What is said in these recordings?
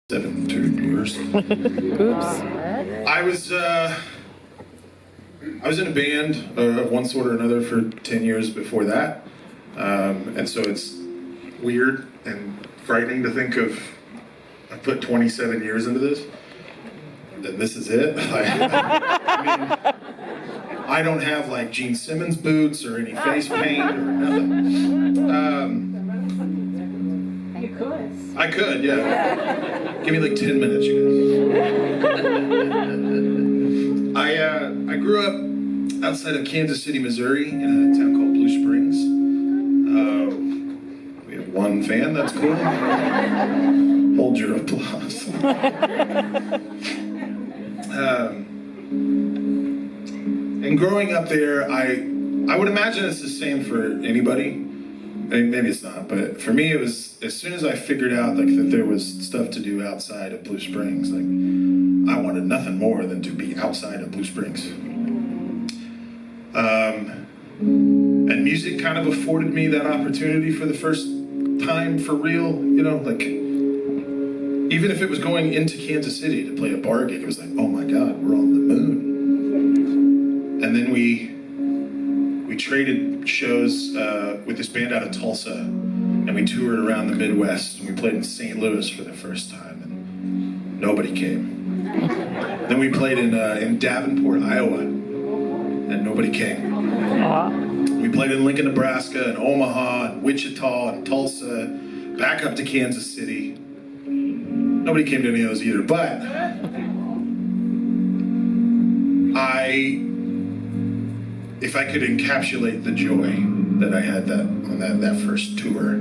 7 years. Oops. I was in a band of one sort or another for 10 years before that, and so it's weird and frightening to think of. I put 27 years into this, and this is it. I don't have like Gene Simmons boots or any face paint or nothing. You could. I could, yeah. Give me like 10 minutes, you guys. I grew up outside of Kansas City, Missouri, in a town called Blue Springs. We have one fan, that's cool. Hold your applause. And growing up there, I would imagine it's the same for anybody. I mean, maybe it's not, but for me, it was as soon as I figured out like that there was stuff to do outside of Blue Springs. Like, I wanted nothing more than to be outside of Blue Springs. And music kind of afforded me that opportunity for the first time for real. You know, like even if it was going into Kansas City to play a bar gig, it was like, oh my God, we're on the moon. And then we traded shows with this band out of Tulsa, and we toured around the Midwest, and we played in St. Louis for the first time, and nobody came. Then we played in Davenport, Iowa, and nobody came. We played in Lincoln, Nebraska, and Omaha, and Wichita, and Tulsa, back up to Kansas City. Nobody came to any of those either, but if I could encapsulate the joy that I had on that first tour,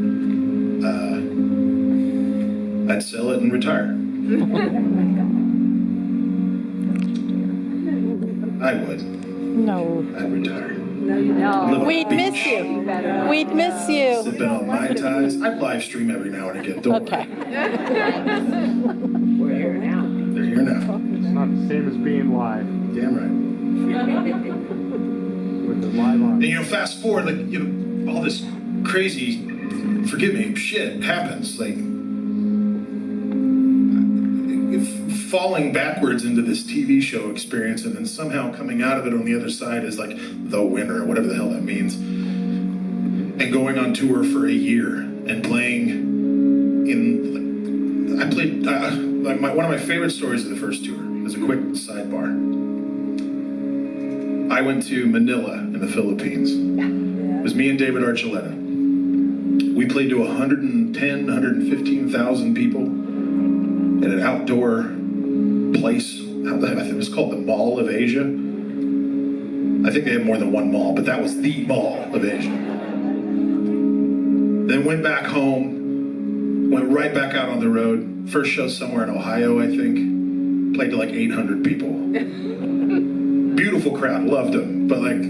I'd sell it and retire. I would. No. I'd retire. No. We'd miss you. We'd miss you. Sipping on Mai Tais. I live stream every now and again. Don't Okay. We're here now. worry. They're here now. It's not the same as being live. Damn right. With the live on. And you know, fast forward, like, you know, all this crazy, forgive me, shit happens. Like, falling backwards into this TV show experience and then somehow coming out of it on the other side as like the winner, whatever the hell that means. And going on tour for a year and playing in, I played, like one of my favorite stories of the first tour, as a quick sidebar. I went to Manila in the Philippines. It was me and David Archuleta. We played to 110, 115,000 people at an outdoor place. I think it was called the Mall of Asia. I think they have more than one mall, but that was the Mall of Asia. Then went back home, went right back out on the road. First show somewhere in Ohio, I think. Played to like 800 people. Beautiful crowd, loved them, but like,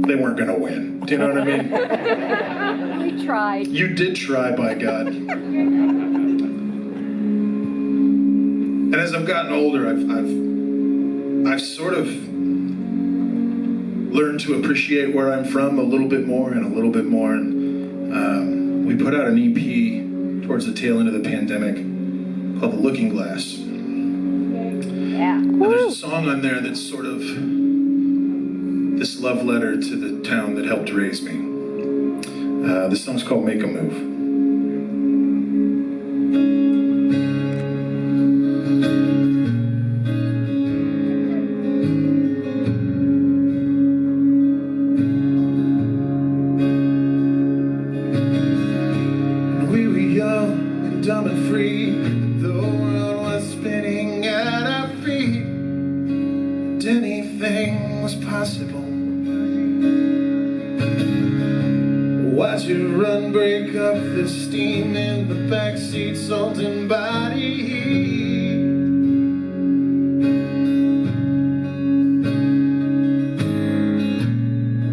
they weren't gonna win. Do you know what I mean? We tried. You did try, by God. And as I've gotten older, I've sort of learned to appreciate where I'm from a little bit more and a little bit more. And we put out an EP towards the tail end of the pandemic called The Looking Glass. Yeah. And there's a song on there that's sort of this love letter to the town that helped raise me. This song's called Make a Move. We were young and dumb and free. The world was spinning at our feet. And anything was possible. Watch it run, break up the steam in the backseat, salt and body heat.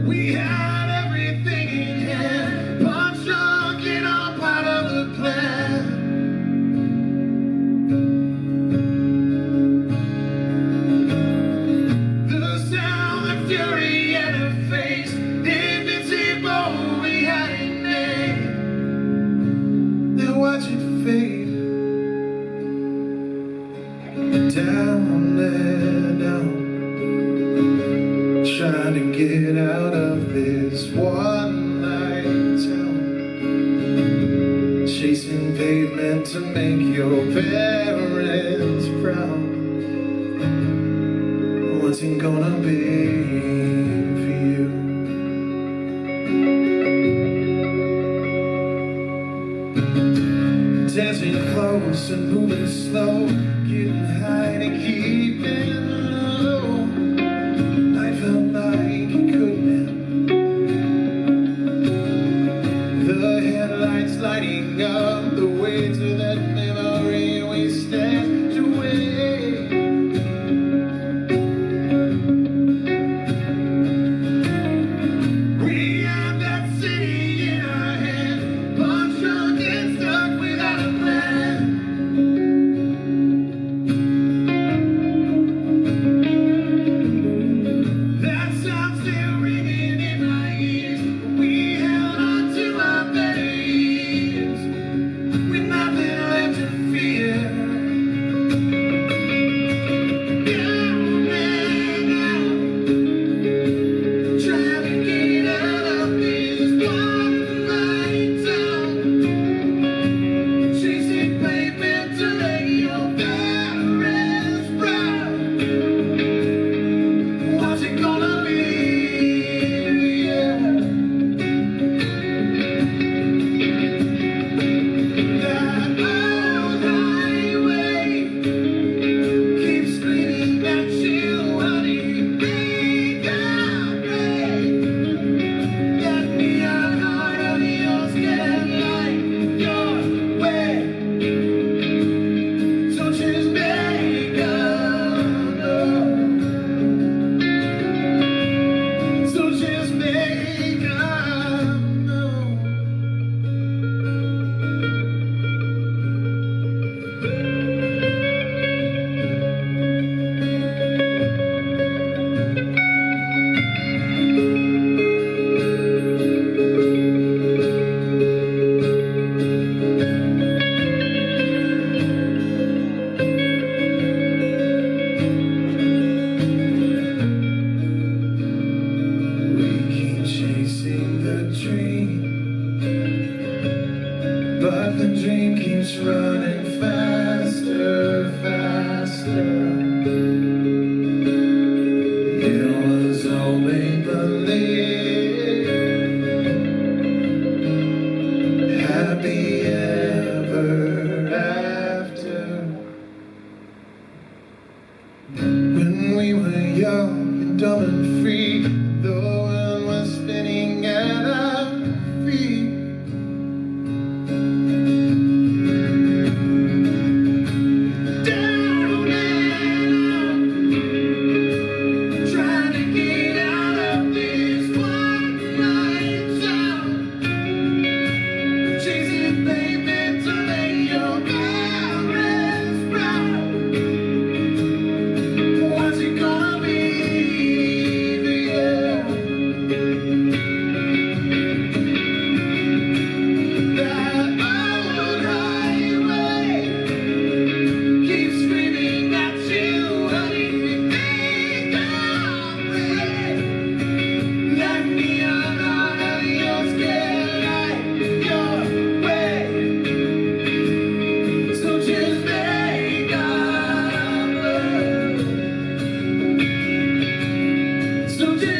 We had everything in hand, punch drunk and all part of the plan. The sound, the fury, and the face, invincible, we had it made. Then watch it fade. down and down, trying to get out of this one-night town, chasing pavement to make your parents proud. What's it gonna be for you? Dancing close and moving slow, getting high to keep it low. I felt like it couldn't end. The headlights lighting up the way to that memory we stashed away. We have that city in our head, punch drunk and stuck without a plan. That sound still ringing in my ears. We held on to our days with nothing left to fear. Down and out, trying to get out of this one-night town, chasing pavement to make your parents proud. What's it gonna be? Yeah. That old highway keeps screaming at you, honey. Make a break. That neon heart of yours can light your way. So just make a move. So just make a move. We keep chasing the dream, but the dream keeps running faster, faster. It was all make believe, happy ever after. When we were young and dumb and free, the world was spinning at our feet. Down and out, trying to get out of this one-night town, chasing pavement to make your parents proud. What's it gonna be for you? That old highway keeps screaming at you, honey. Make a break. That neon heart of yours can light your way. So just make a move. So just